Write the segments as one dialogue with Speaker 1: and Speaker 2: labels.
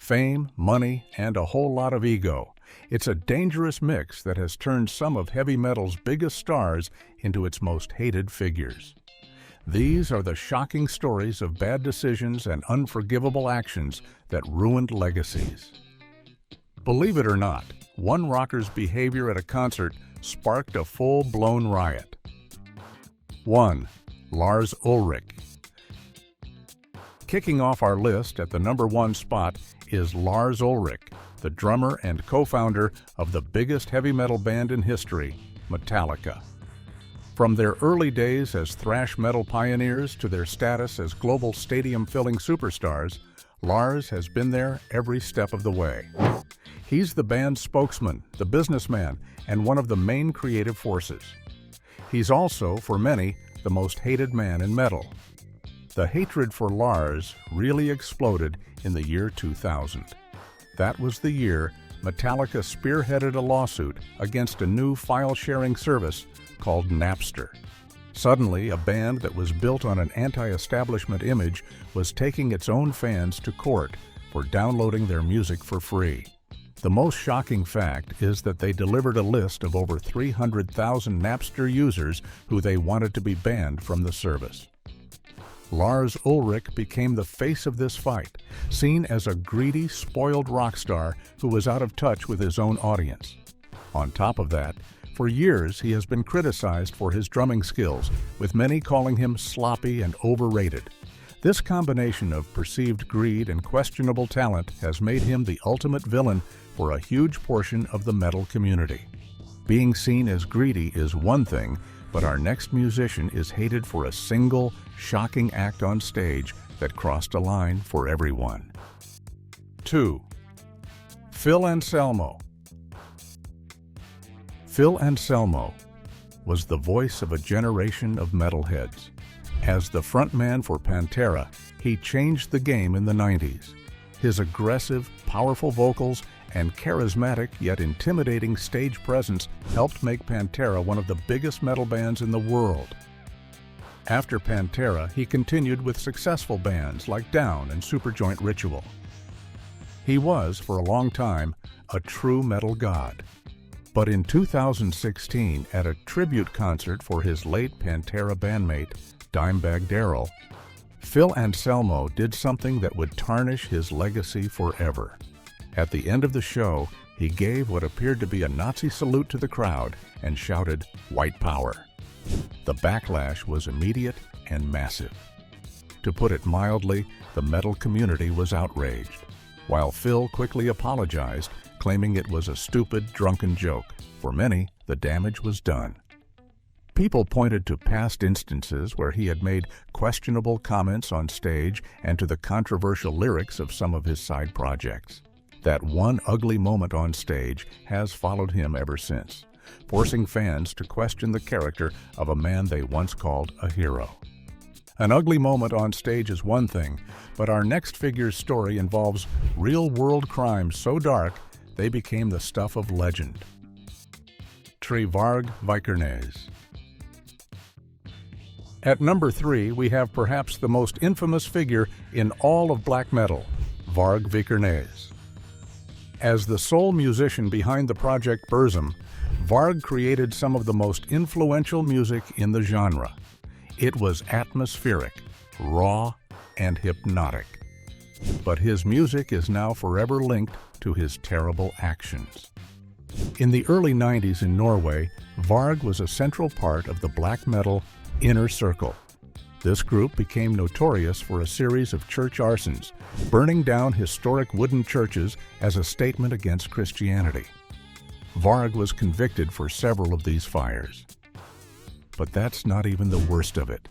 Speaker 1: Fame, money, and a whole lot of ego. It's a dangerous mix that has turned some of heavy metal's biggest stars into its most hated figures. These are the shocking stories of bad decisions and unforgivable actions that ruined legacies. Believe it or not, one rocker's behavior at a concert sparked a full-blown riot. 1. Lars Ulrich. Kicking off our list at the #1 spot is Lars Ulrich, the drummer and co-founder of the biggest heavy metal band in history, Metallica. From their early days as thrash metal pioneers to their status as global stadium-filling superstars, Lars has been there every step of the way. He's the band's spokesman, the businessman, and one of the main creative forces. He's also, for many, the most hated man in metal. The hatred for Lars really exploded in the year 2000. That was the year Metallica spearheaded a lawsuit against a new file-sharing service called Napster. Suddenly, a band that was built on an anti-establishment image was taking its own fans to court for downloading their music for free. The most shocking fact is that they delivered a list of over 300,000 Napster users who they wanted to be banned from the service. Lars Ulrich became the face of this fight, seen as a greedy, spoiled rock star who was out of touch with his own audience. On top of that, for years he has been criticized for his drumming skills, with many calling him sloppy and overrated. This combination of perceived greed and questionable talent has made him the ultimate villain for a huge portion of the metal community. Being seen as greedy is one thing, but our next musician is hated for a single, shocking act on stage that crossed a line for everyone. 2. Phil Anselmo. Phil Anselmo was the voice of a generation of metalheads. As the frontman for Pantera, he changed the game in the 90s. His aggressive, powerful vocals and charismatic yet intimidating stage presence helped make Pantera one of the biggest metal bands in the world. After Pantera, he continued with successful bands like Down and Superjoint Ritual. He was, for a long time, a true metal god. But in 2016, at a tribute concert for his late Pantera bandmate, Dimebag Darrell, Phil Anselmo did something that would tarnish his legacy forever. At the end of the show, he gave what appeared to be a Nazi salute to the crowd and shouted, "White Power." The backlash was immediate and massive. To put it mildly, the metal community was outraged, while Phil quickly apologized, claiming it was a stupid, drunken joke. For many, the damage was done. People pointed to past instances where he had made questionable comments on stage and to the controversial lyrics of some of his side projects. That one ugly moment on stage has followed him ever since, forcing fans to question the character of a man they once called a hero. An ugly moment on stage is one thing, but our next figure's story involves real-world crimes so dark they became the stuff of legend. Varg Vikernes. At #3, we have perhaps the most infamous figure in all of black metal, Varg Vikernes. As the sole musician behind the project Burzum, Varg created some of the most influential music in the genre. It was atmospheric, raw, and hypnotic. But his music is now forever linked to his terrible actions. In the early 90s in Norway, Varg was a central part of the black metal Inner Circle. This group became notorious for a series of church arsons, burning down historic wooden churches as a statement against Christianity. Varg was convicted for several of these fires. But that's not even the worst of it.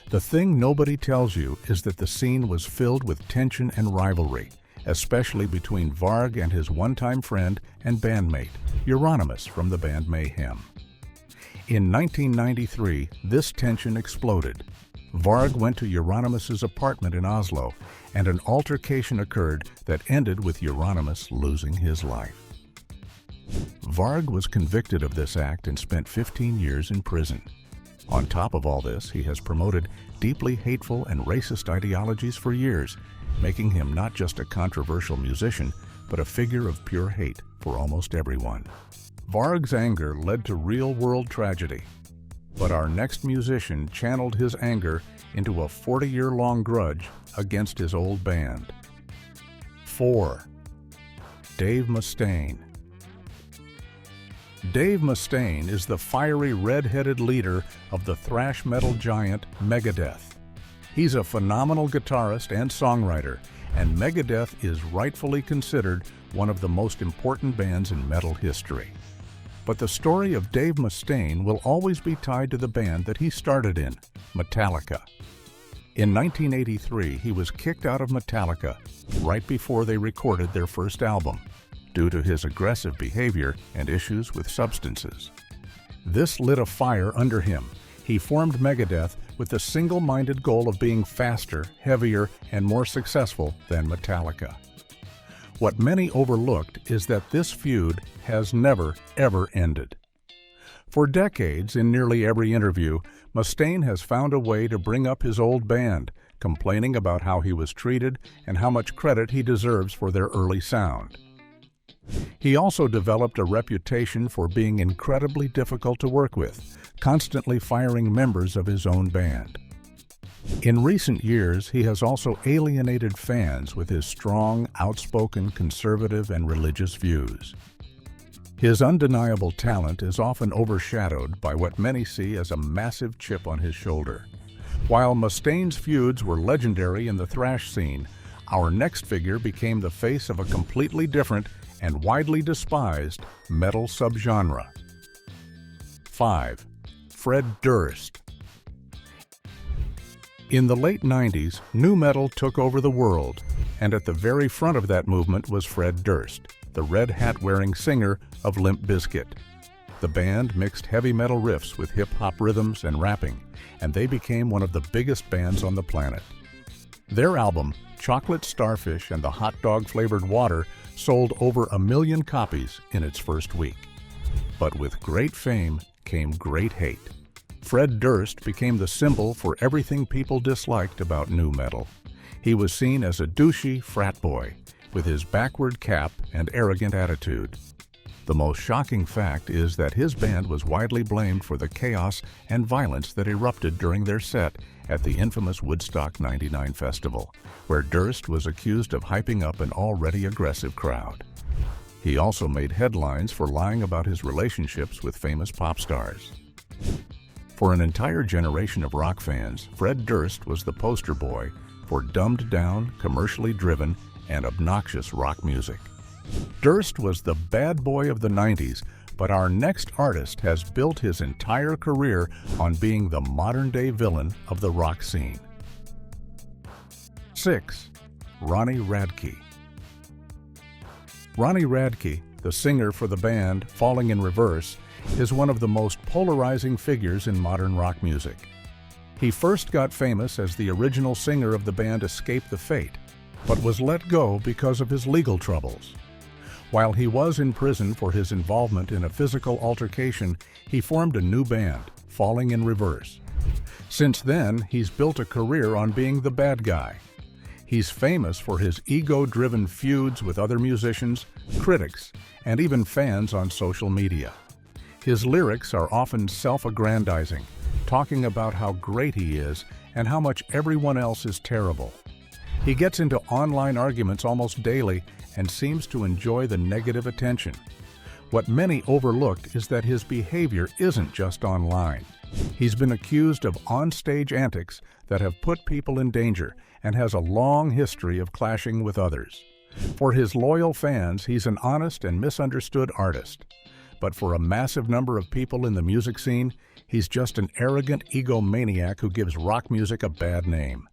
Speaker 1: The thing nobody tells you is that the scene was filled with tension and rivalry, especially between Varg and his one-time friend and bandmate, Euronymous from the band Mayhem. In 1993, this tension exploded. Varg went to Euronymous' apartment in Oslo, and an altercation occurred that ended with Euronymous losing his life. Varg was convicted of this act and spent 15 years in prison. On top of all this, he has promoted deeply hateful and racist ideologies for years, making him not just a controversial musician, but a figure of pure hate for almost everyone. Varg's anger led to real-world tragedy, but our next musician channeled his anger into a 40-year-long grudge against his old band. 4. Dave Mustaine. Dave Mustaine is the fiery red-headed leader of the thrash metal giant Megadeth. He's a phenomenal guitarist and songwriter, and Megadeth is rightfully considered one of the most important bands in metal history. But the story of Dave Mustaine will always be tied to the band that he started in, Metallica. In 1983, he was kicked out of Metallica right before they recorded their first album, due to his aggressive behavior and issues with substances. This lit a fire under him. He formed Megadeth with the single-minded goal of being faster, heavier, and more successful than Metallica. What many overlooked is that this feud has never, ever ended. For decades, in nearly every interview, Mustaine has found a way to bring up his old band, complaining about how he was treated and how much credit he deserves for their early sound. He also developed a reputation for being incredibly difficult to work with, constantly firing members of his own band. In recent years, he has also alienated fans with his strong, outspoken, conservative, and religious views. His undeniable talent is often overshadowed by what many see as a massive chip on his shoulder. While Mustaine's feuds were legendary in the thrash scene, our next figure became the face of a completely different and widely despised metal subgenre. 5. Fred Durst. In the late 90s, nu metal took over the world, and at the very front of that movement was Fred Durst, the red hat-wearing singer of Limp Bizkit. The band mixed heavy metal riffs with hip-hop rhythms and rapping, and they became one of the biggest bands on the planet. Their album, Chocolate Starfish and the Hot Dog-Flavored Water, sold over 1 million copies in its first week. But with great fame came great hate. Fred Durst became the symbol for everything people disliked about nu metal. He was seen as a douchey frat boy, with his backward cap and arrogant attitude. The most shocking fact is that his band was widely blamed for the chaos and violence that erupted during their set at the infamous Woodstock '99 festival, where Durst was accused of hyping up an already aggressive crowd. He also made headlines for lying about his relationships with famous pop stars. For an entire generation of rock fans, Fred Durst was the poster boy for dumbed-down, commercially driven, and obnoxious rock music. Durst was the bad boy of the 90s, but our next artist has built his entire career on being the modern-day villain of the rock scene. 6. Ronnie Radke. Ronnie Radke, the singer for the band Falling in Reverse, is one of the most polarizing figures in modern rock music. He first got famous as the original singer of the band Escape the Fate, but was let go because of his legal troubles. While he was in prison for his involvement in a physical altercation, he formed a new band, Falling in Reverse. Since then, he's built a career on being the bad guy. He's famous for his ego-driven feuds with other musicians, critics, and even fans on social media. His lyrics are often self-aggrandizing, talking about how great he is and how much everyone else is terrible. He gets into online arguments almost daily and seems to enjoy the negative attention. What many overlooked is that his behavior isn't just online. He's been accused of on-stage antics that have put people in danger and has a long history of clashing with others. For his loyal fans, he's an honest and misunderstood artist. But for a massive number of people in the music scene, he's just an arrogant egomaniac who gives rock music a bad name.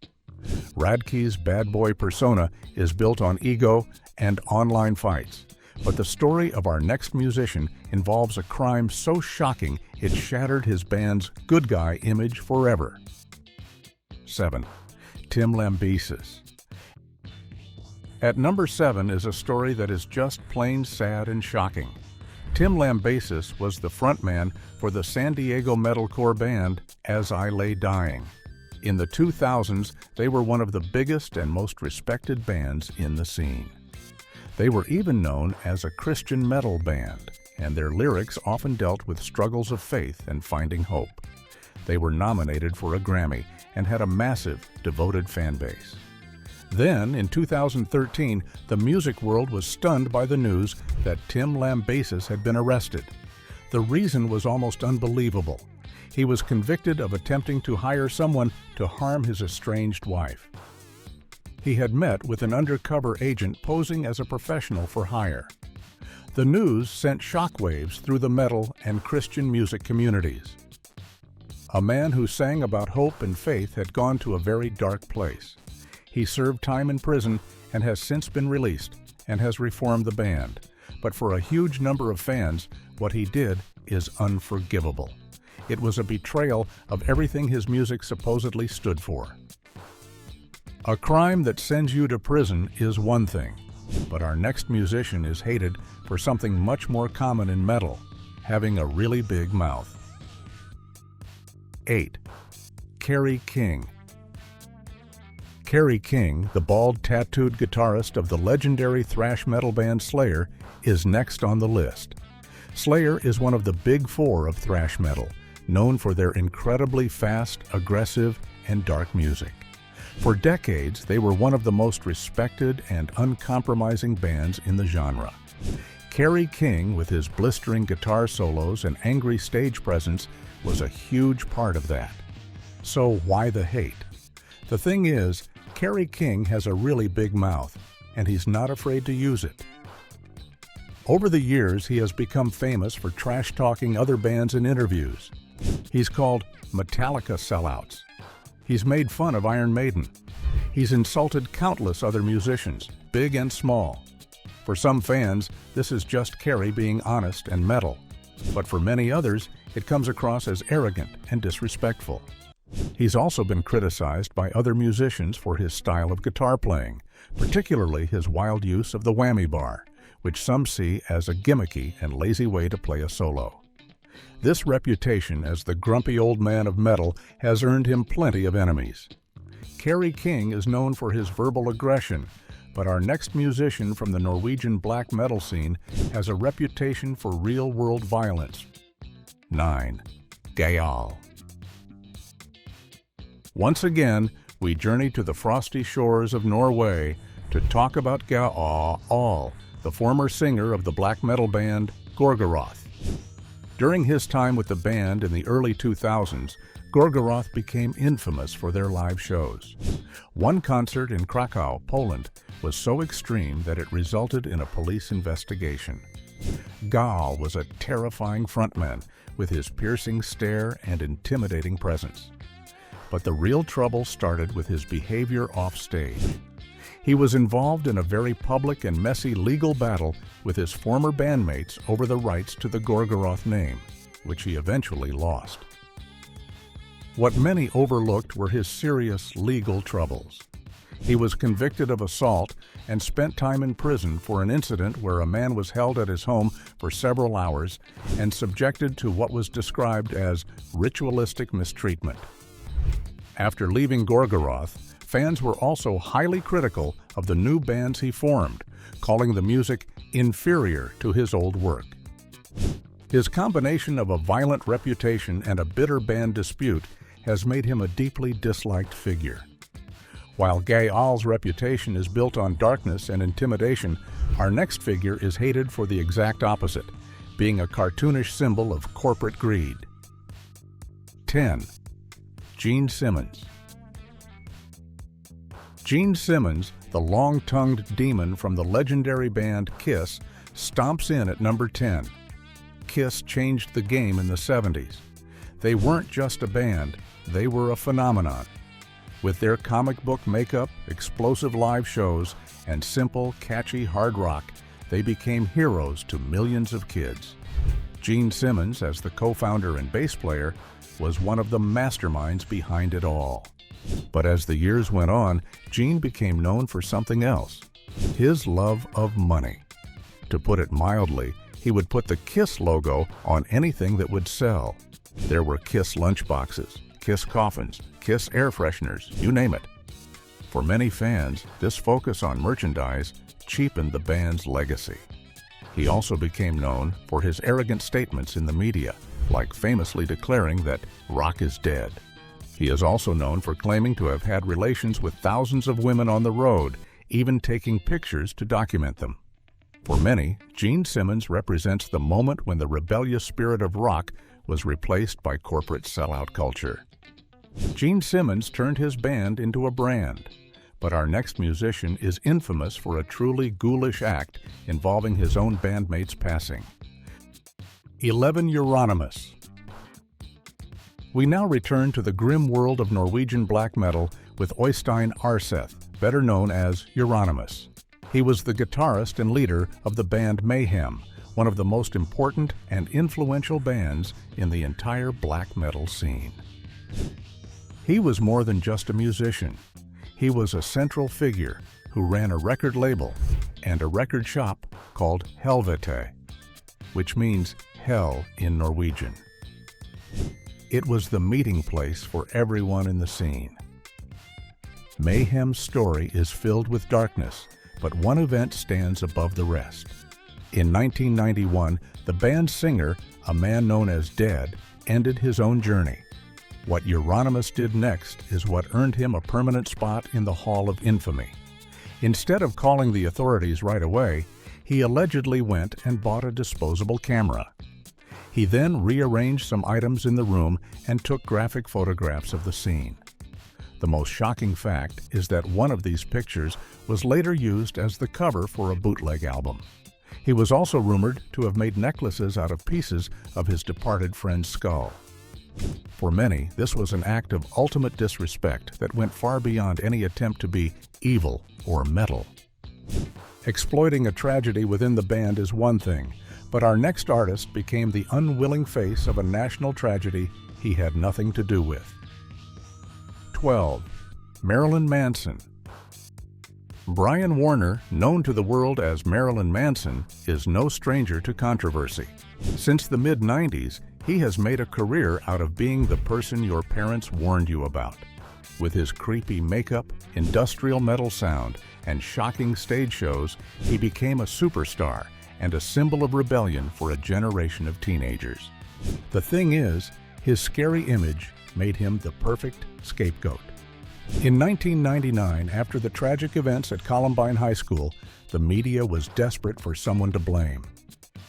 Speaker 1: Radke's bad boy persona is built on ego and online fights, but the story of our next musician involves a crime so shocking it shattered his band's good guy image forever. 7. Tim Lambesis. At number 7 is a story that is just plain sad and shocking. Tim Lambesis was the frontman for the San Diego metalcore band As I Lay Dying. In the 2000s, they were one of the biggest and most respected bands in the scene. They were even known as a Christian metal band, and their lyrics often dealt with struggles of faith and finding hope. They were nominated for a Grammy and had a massive, devoted fan base. Then, in 2013, the music world was stunned by the news that Tim Lambesis had been arrested. The reason was almost unbelievable. He was convicted of attempting to hire someone to harm his estranged wife. He had met with an undercover agent posing as a professional for hire. The news sent shockwaves through the metal and Christian music communities. A man who sang about hope and faith had gone to a very dark place. He served time in prison and has since been released and has reformed the band. But for a huge number of fans, what he did is unforgivable. It was a betrayal of everything his music supposedly stood for. A crime that sends you to prison is one thing, but our next musician is hated for something much more common in metal, having a really big mouth. 8. Kerry King. Kerry King, the bald, tattooed guitarist of the legendary thrash metal band Slayer, is next on the list. Slayer is one of the big four of thrash metal, known for their incredibly fast, aggressive, and dark music. For decades, they were one of the most respected and uncompromising bands in the genre. Kerry King, with his blistering guitar solos and angry stage presence, was a huge part of that. So why the hate? The thing is, Kerry King has a really big mouth, and he's not afraid to use it. Over the years, he has become famous for trash-talking other bands in interviews. He's called Metallica sellouts. He's made fun of Iron Maiden. He's insulted countless other musicians, big and small. For some fans, this is just Kerry being honest and metal. But for many others, it comes across as arrogant and disrespectful. He's also been criticized by other musicians for his style of guitar playing, particularly his wild use of the whammy bar, which some see as a gimmicky and lazy way to play a solo. This reputation as the grumpy old man of metal has earned him plenty of enemies. Kerry King is known for his verbal aggression, but our next musician from the Norwegian black metal scene has a reputation for real-world violence. 9. Gaal. Once again, we journey to the frosty shores of Norway to talk about Gaal, the former singer of the black metal band Gorgoroth. During his time with the band in the early 2000s, Gorgoroth became infamous for their live shows. One concert in Krakow, Poland, was so extreme that it resulted in a police investigation. Gaal was a terrifying frontman with his piercing stare and intimidating presence. But the real trouble started with his behavior off stage. He was involved in a very public and messy legal battle with his former bandmates over the rights to the Gorgoroth name, which he eventually lost. What many overlooked were his serious legal troubles. He was convicted of assault and spent time in prison for an incident where a man was held at his home for several hours and subjected to what was described as ritualistic mistreatment. After leaving Gorgoroth, fans were also highly critical of the new bands he formed, calling the music inferior to his old work. His combination of a violent reputation and a bitter band dispute has made him a deeply disliked figure. While Gaal's reputation is built on darkness and intimidation, our next figure is hated for the exact opposite, being a cartoonish symbol of corporate greed. 10. Gene Simmons. Gene Simmons, the long-tongued demon from the legendary band Kiss, stomps in at number 10. Kiss changed the game in the 70s. They weren't just a band, they were a phenomenon. With their comic book makeup, explosive live shows, and simple, catchy hard rock, they became heroes to millions of kids. Gene Simmons, as the co-founder and bass player, was one of the masterminds behind it all. But as the years went on, Gene became known for something else: his love of money. To put it mildly, he would put the Kiss logo on anything that would sell. There were Kiss lunchboxes, Kiss coffins, Kiss air fresheners, you name it. For many fans, this focus on merchandise cheapened the band's legacy. He also became known for his arrogant statements in the media, like famously declaring that rock is dead. He is also known for claiming to have had relations with thousands of women on the road, even taking pictures to document them. For many, Gene Simmons represents the moment when the rebellious spirit of rock was replaced by corporate sellout culture. Gene Simmons turned his band into a brand, but our next musician is infamous for a truly ghoulish act involving his own bandmates passing. 11 Euronymous. We now return to the grim world of Norwegian black metal with Øystein Aarseth, better known as Euronymous. He was the guitarist and leader of the band Mayhem, one of the most important and influential bands in the entire black metal scene. He was more than just a musician. He was a central figure who ran a record label and a record shop called Helvete, which means hell in Norwegian. It was the meeting place for everyone in the scene. Mayhem's story is filled with darkness, but one event stands above the rest. In 1991, the band's singer, a man known as Dead, ended his own journey. What Euronymous did next is what earned him a permanent spot in the Hall of Infamy. Instead of calling the authorities right away, he allegedly went and bought a disposable camera. He then rearranged some items in the room and took graphic photographs of the scene. The most shocking fact is that one of these pictures was later used as the cover for a bootleg album. He was also rumored to have made necklaces out of pieces of his departed friend's skull. For many, this was an act of ultimate disrespect that went far beyond any attempt to be evil or metal. Exploiting a tragedy within the band is one thing, but our next artist became the unwilling face of a national tragedy he had nothing to do with. 12. Marilyn Manson. Brian Warner, known to the world as Marilyn Manson, is no stranger to controversy. Since the mid-90s, he has made a career out of being the person your parents warned you about. With his creepy makeup, industrial metal sound, and shocking stage shows, he became a superstar and a symbol of rebellion for a generation of teenagers. The thing is, his scary image made him the perfect scapegoat. In 1999, after the tragic events at Columbine High School, the media was desperate for someone to blame.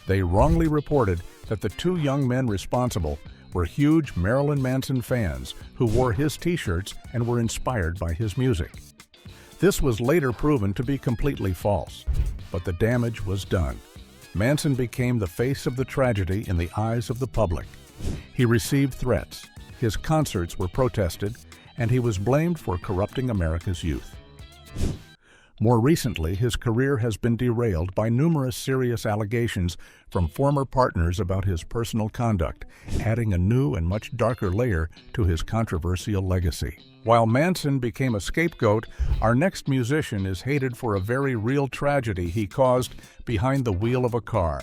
Speaker 1: They wrongly reported that the two young men responsible were huge Marilyn Manson fans who wore his t-shirts and were inspired by his music. This was later proven to be completely false, but the damage was done. Manson became the face of the tragedy in the eyes of the public. He received threats, his concerts were protested, and he was blamed for corrupting America's youth. More recently, his career has been derailed by numerous serious allegations from former partners about his personal conduct, adding a new and much darker layer to his controversial legacy. While Manson became a scapegoat, our next musician is hated for a very real tragedy he caused behind the wheel of a car.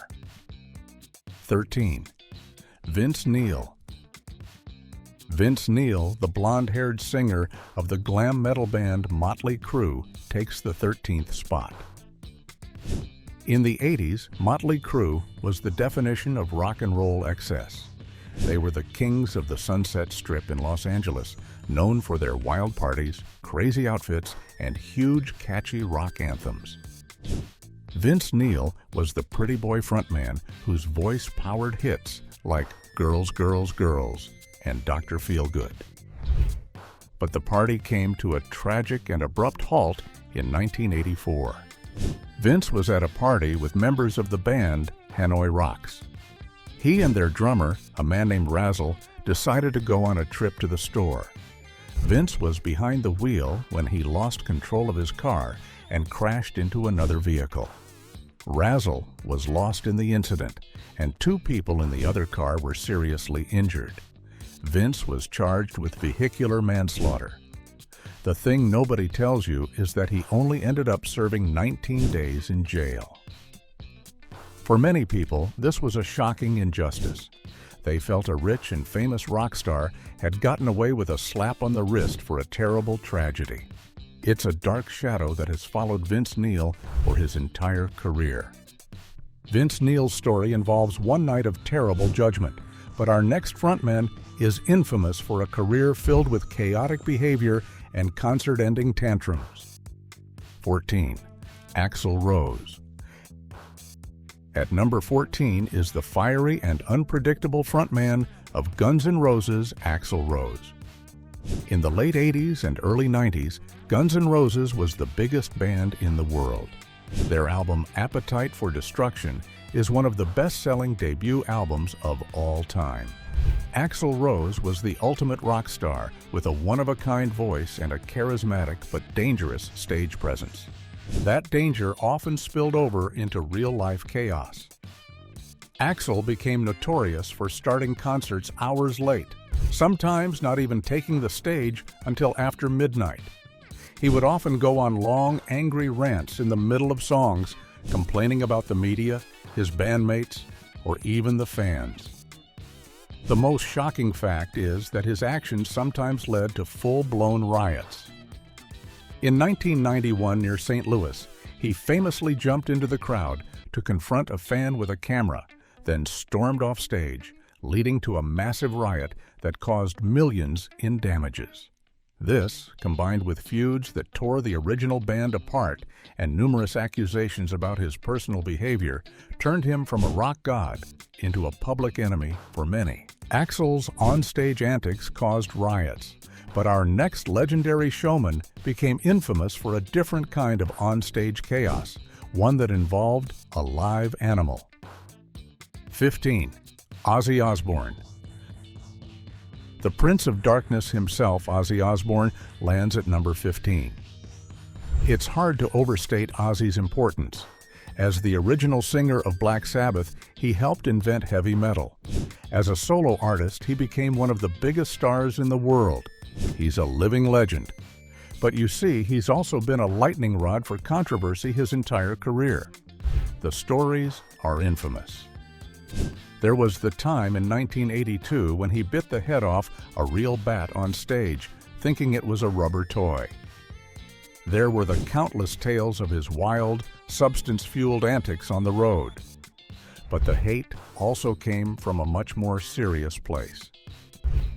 Speaker 1: 13. Vince Neil. Vince Neil, the blonde-haired singer of the glam metal band Motley Crue, takes the 13th spot. In the 80s, Motley Crue was the definition of rock and roll excess. They were the kings of the Sunset Strip in Los Angeles, known for their wild parties, crazy outfits, and huge, catchy rock anthems. Vince Neil was the pretty boy frontman whose voice powered hits like Girls, Girls, Girls and Dr. Feelgood. But the party came to a tragic and abrupt halt in 1984. Vince was at a party with members of the band Hanoi Rocks. He and their drummer, a man named Razzle, decided to go on a trip to the store. Vince was behind the wheel when he lost control of his car and crashed into another vehicle. Razzle was lost in the incident, and two people in the other car were seriously injured. Vince was charged with vehicular manslaughter. The thing nobody tells you is that he only ended up serving 19 days in jail. For many people, this was a shocking injustice. They felt a rich and famous rock star had gotten away with a slap on the wrist for a terrible tragedy. It's a dark shadow that has followed Vince Neil for his entire career. Vince Neil's story involves one night of terrible judgment, but our next frontman is infamous for a career filled with chaotic behavior and concert-ending tantrums. 14. Axl Rose. At number 14 is the fiery and unpredictable frontman of Guns N' Roses, Axl Rose. In the late 80s and early 90s, Guns N' Roses was the biggest band in the world. Their album Appetite for Destruction is one of the best-selling debut albums of all time. Axl Rose was the ultimate rock star with a one-of-a-kind voice and a charismatic but dangerous stage presence. That danger often spilled over into real-life chaos. Axl became notorious for starting concerts hours late, sometimes not even taking the stage until after midnight. He would often go on long, angry rants in the middle of songs, complaining about the media, his bandmates, or even the fans. The most shocking fact is that his actions sometimes led to full-blown riots. In 1991 near St. Louis, he famously jumped into the crowd to confront a fan with a camera, then stormed off stage, leading to a massive riot that caused millions in damages. This, combined with feuds that tore the original band apart and numerous accusations about his personal behavior, turned him from a rock god into a public enemy for many. Axl's on-stage antics caused riots, but our next legendary showman became infamous for a different kind of on-stage chaos, one that involved a live animal. 15. Ozzy Osbourne. The Prince of Darkness himself, Ozzy Osbourne, lands at number 15. It's hard to overstate Ozzy's importance. As the original singer of Black Sabbath, he helped invent heavy metal. As a solo artist, he became one of the biggest stars in the world. He's a living legend. But you see, he's also been a lightning rod for controversy his entire career. The stories are infamous. There was the time in 1982 when he bit the head off a real bat on stage, thinking it was a rubber toy. There were the countless tales of his wild, substance-fueled antics on the road. But the hate also came from a much more serious place.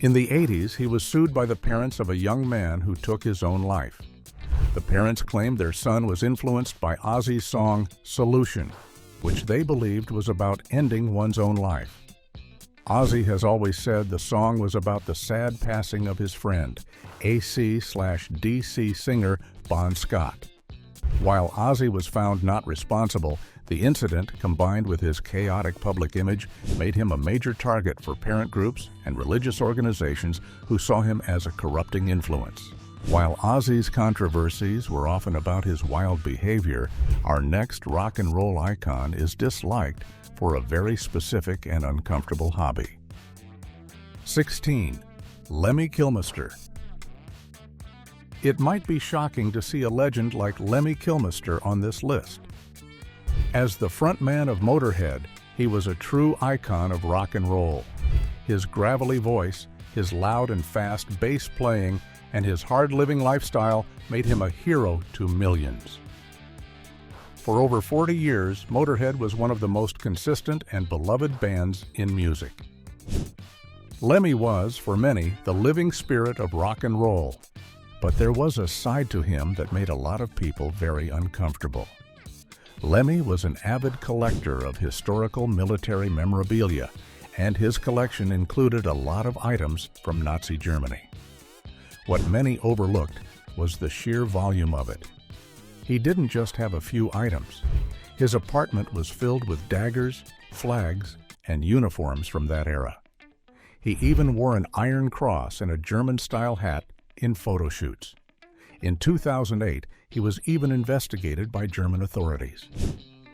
Speaker 1: In the 80s, he was sued by the parents of a young man who took his own life. The parents claimed their son was influenced by Ozzy's song Solution, which they believed was about ending one's own life. Ozzy has always said the song was about the sad passing of his friend, AC/DC singer Bon Scott. While Ozzy was found not responsible, the incident, combined with his chaotic public image, made him a major target for parent groups and religious organizations who saw him as a corrupting influence. While Ozzy's controversies were often about his wild behavior, our next rock and roll icon is disliked for a very specific and uncomfortable hobby. 16. Lemmy Kilmister. It might be shocking to see a legend like Lemmy Kilmister on this list. As the frontman of Motorhead, he was a true icon of rock and roll. His gravelly voice, his loud and fast bass playing, and his hard-living lifestyle made him a hero to millions. For over 40 years, Motorhead was one of the most consistent and beloved bands in music. Lemmy was, for many, the living spirit of rock and roll, but there was a side to him that made a lot of people very uncomfortable. Lemmy was an avid collector of historical military memorabilia, and his collection included a lot of items from Nazi Germany. What many overlooked was the sheer volume of it. He didn't just have a few items. His apartment was filled with daggers, flags, and uniforms from that era. He even wore an Iron Cross and a German-style hat in photo shoots. In 2008, he was even investigated by German authorities.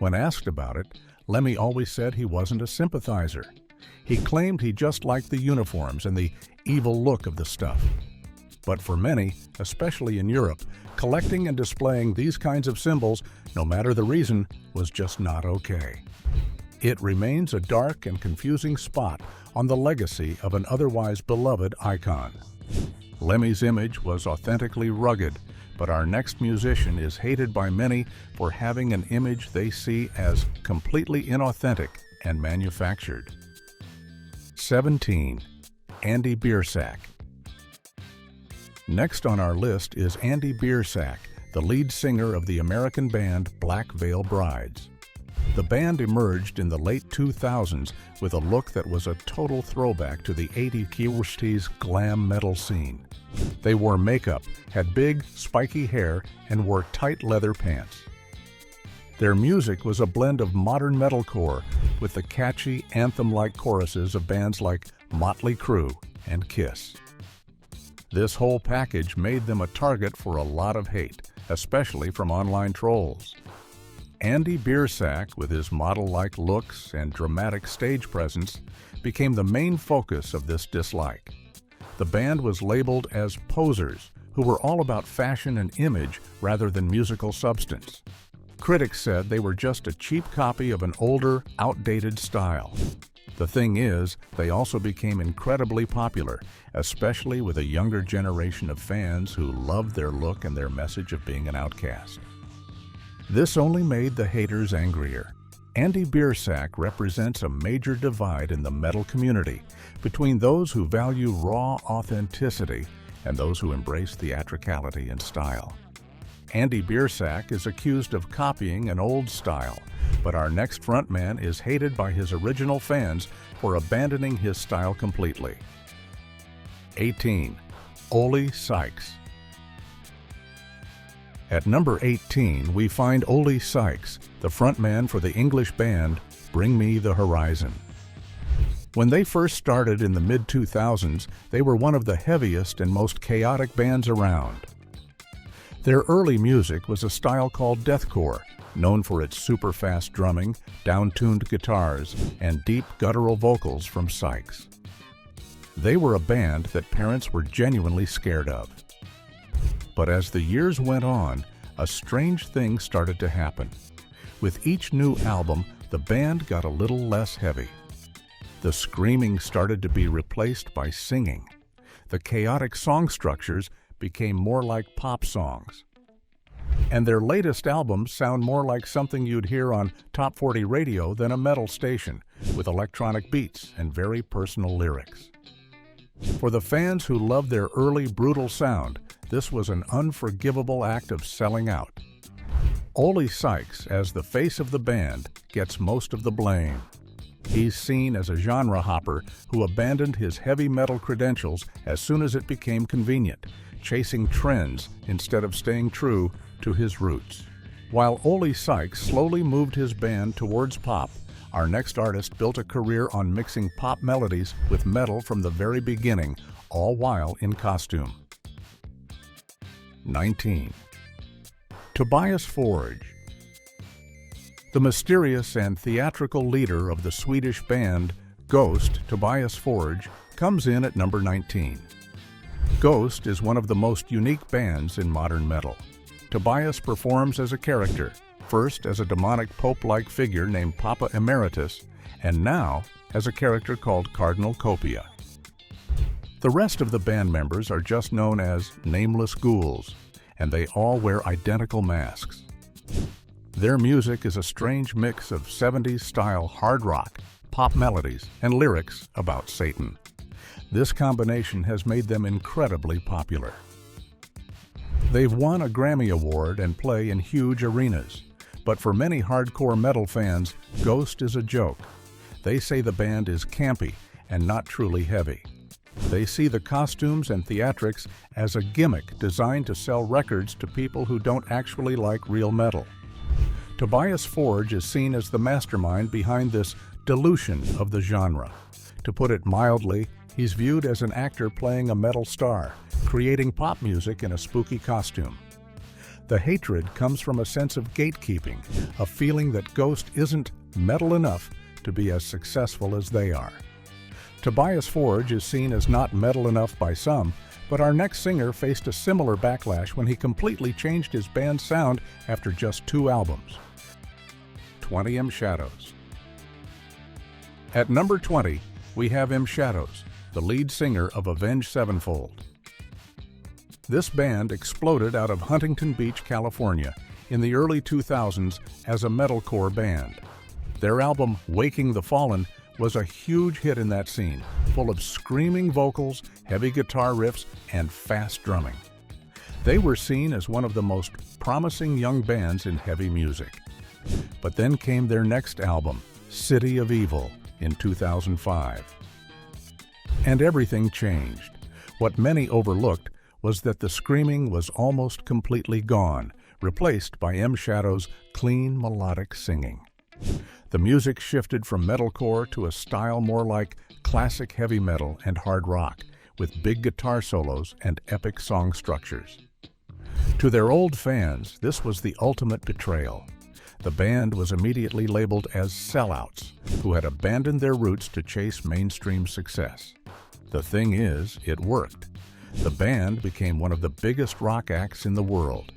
Speaker 1: When asked about it, Lemmy always said he wasn't a sympathizer. He claimed he just liked the uniforms and the evil look of the stuff. But for many, especially in Europe, collecting and displaying these kinds of symbols, no matter the reason, was just not okay. It remains a dark and confusing spot on the legacy of an otherwise beloved icon. Lemmy's image was authentically rugged, but our next musician is hated by many for having an image they see as completely inauthentic and manufactured. 17. Andy Biersack. Next on our list is Andy Biersack, the lead singer of the American band Black Veil Brides. The band emerged in the late 2000s with a look that was a total throwback to the 80s glam metal scene. They wore makeup, had big, spiky hair, and wore tight leather pants. Their music was a blend of modern metalcore with the catchy, anthem-like choruses of bands like Motley Crue and Kiss. This whole package made them a target for a lot of hate, especially from online trolls. Andy Biersack, with his model-like looks and dramatic stage presence, became the main focus of this dislike. The band was labeled as posers, who were all about fashion and image rather than musical substance. Critics said they were just a cheap copy of an older, outdated style. The thing is, they also became incredibly popular, especially with a younger generation of fans who loved their look and their message of being an outcast. This only made the haters angrier. Andy Biersack represents a major divide in the metal community between those who value raw authenticity and those who embrace theatricality and style. Andy Biersack is accused of copying an old style, but our next frontman is hated by his original fans for abandoning his style completely. 18. Ole Sykes. At number 18, we find Ole Sykes, the frontman for the English band Bring Me the Horizon. When they first started in the mid-2000s, they were one of the heaviest and most chaotic bands around. Their early music was a style called deathcore, known for its super-fast drumming, down-tuned guitars, and deep guttural vocals from Sykes. They were a band that parents were genuinely scared of. But as the years went on, a strange thing started to happen. With each new album, the band got a little less heavy. The screaming started to be replaced by singing. The chaotic song structures became more like pop songs. And their latest albums sound more like something you'd hear on Top 40 radio than a metal station, with electronic beats and very personal lyrics. For the fans who loved their early brutal sound, this was an unforgivable act of selling out. Ole Sykes, as the face of the band, gets most of the blame. He's seen as a genre hopper who abandoned his heavy metal credentials as soon as it became convenient, chasing trends instead of staying true to his roots. While Ole Sykes slowly moved his band towards pop, our next artist built a career on mixing pop melodies with metal from the very beginning, all while in costume. 19. Tobias Forge. The mysterious and theatrical leader of the Swedish band Ghost, Tobias Forge, comes in at number 19. Ghost is one of the most unique bands in modern metal. Tobias performs as a character, first as a demonic pope-like figure named Papa Emeritus, and now as a character called Cardinal Copia. The rest of the band members are just known as nameless ghouls, and they all wear identical masks. Their music is a strange mix of 70s-style hard rock, pop melodies, and lyrics about Satan. This combination has made them incredibly popular. They've won a Grammy Award and play in huge arenas, but for many hardcore metal fans, Ghost is a joke. They say the band is campy and not truly heavy. They see the costumes and theatrics as a gimmick designed to sell records to people who don't actually like real metal. Tobias Forge is seen as the mastermind behind this dilution of the genre. To put it mildly, he's viewed as an actor playing a metal star, creating pop music in a spooky costume. The hatred comes from a sense of gatekeeping, a feeling that Ghost isn't metal enough to be as successful as they are. Tobias Forge is seen as not metal enough by some, but our next singer faced a similar backlash when he completely changed his band's sound after just 2 albums. 20M Shadows. At number 20, we have M Shadows, the lead singer of Avenged Sevenfold. This band exploded out of Huntington Beach, California in the early 2000s as a metalcore band. Their album, Waking the Fallen, was a huge hit in that scene, full of screaming vocals, heavy guitar riffs, and fast drumming. They were seen as one of the most promising young bands in heavy music. But then came their next album, City of Evil, in 2005. And everything changed. What many overlooked was that the screaming was almost completely gone, replaced by M Shadow's clean, melodic singing. The music shifted from metalcore to a style more like classic heavy metal and hard rock, with big guitar solos and epic song structures. To their old fans, this was the ultimate betrayal. The band was immediately labeled as sellouts, who had abandoned their roots to chase mainstream success. The thing is, it worked. The band became one of the biggest rock acts in the world.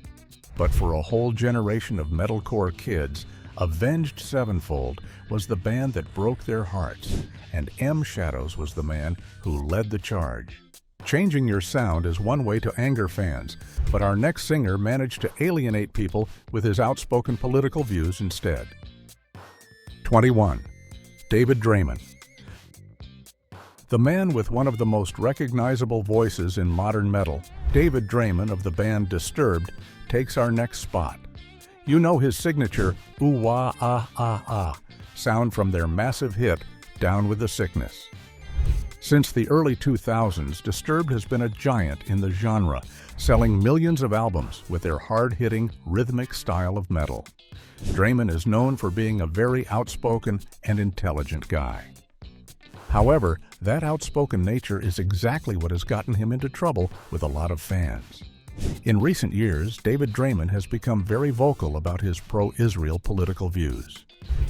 Speaker 1: But for a whole generation of metalcore kids, Avenged Sevenfold was the band that broke their hearts, and M Shadows was the man who led the charge. Changing your sound is one way to anger fans, but our next singer managed to alienate people with his outspoken political views instead. 21. David Draiman. The man with one of the most recognizable voices in modern metal, David Draiman of the band Disturbed, takes our next spot. You know his signature ooh-wah, ah-ah-ah sound from their massive hit, Down with the Sickness. Since the early 2000s, Disturbed has been a giant in the genre, selling millions of albums with their hard-hitting, rhythmic style of metal. Draiman is known for being a very outspoken and intelligent guy. However, that outspoken nature is exactly what has gotten him into trouble with a lot of fans. In recent years, David Draiman has become very vocal about his pro-Israel political views.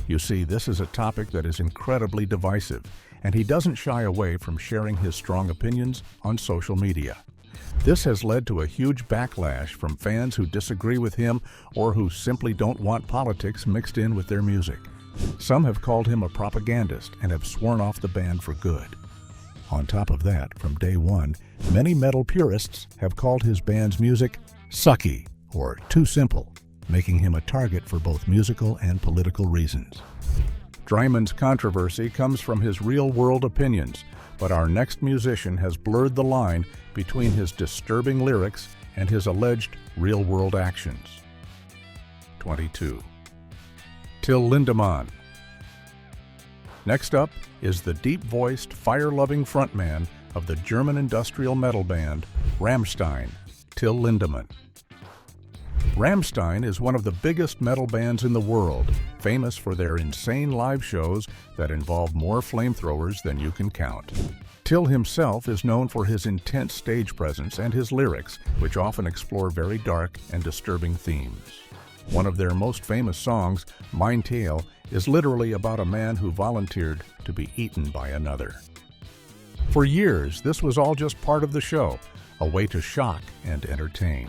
Speaker 1: You see, this is a topic that is incredibly divisive, and he doesn't shy away from sharing his strong opinions on social media. This has led to a huge backlash from fans who disagree with him or who simply don't want politics mixed in with their music. Some have called him a propagandist and have sworn off the band for good. On top of that, from day one, many metal purists have called his band's music sucky or too simple, making him a target for both musical and political reasons. Draiman's controversy comes from his real-world opinions, but our next musician has blurred the line between his disturbing lyrics and his alleged real-world actions. 22. Till Lindemann. Next up is the deep-voiced, fire-loving frontman of the German industrial metal band Rammstein, Till Lindemann. Rammstein is one of the biggest metal bands in the world, famous for their insane live shows that involve more flamethrowers than you can count. Till himself is known for his intense stage presence and his lyrics, which often explore very dark and disturbing themes. One of their most famous songs, Mein Teil, is literally about a man who volunteered to be eaten by another. For years, this was all just part of the show, a way to shock and entertain.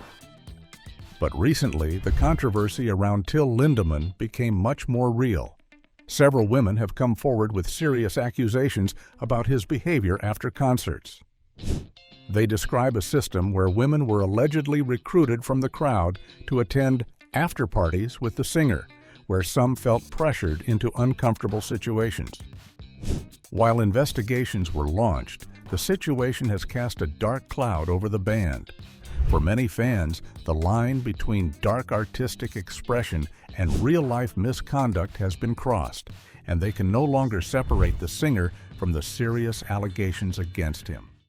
Speaker 1: But recently, the controversy around Till Lindemann became much more real. Several women have come forward with serious accusations about his behavior after concerts. They describe a system where women were allegedly recruited from the crowd to attend after parties with the singer, where some felt pressured into uncomfortable situations. While investigations were launched, the situation has cast a dark cloud over the band. For many fans, the line between dark artistic expression and real-life misconduct has been crossed, and they can no longer separate the singer from the serious allegations against him.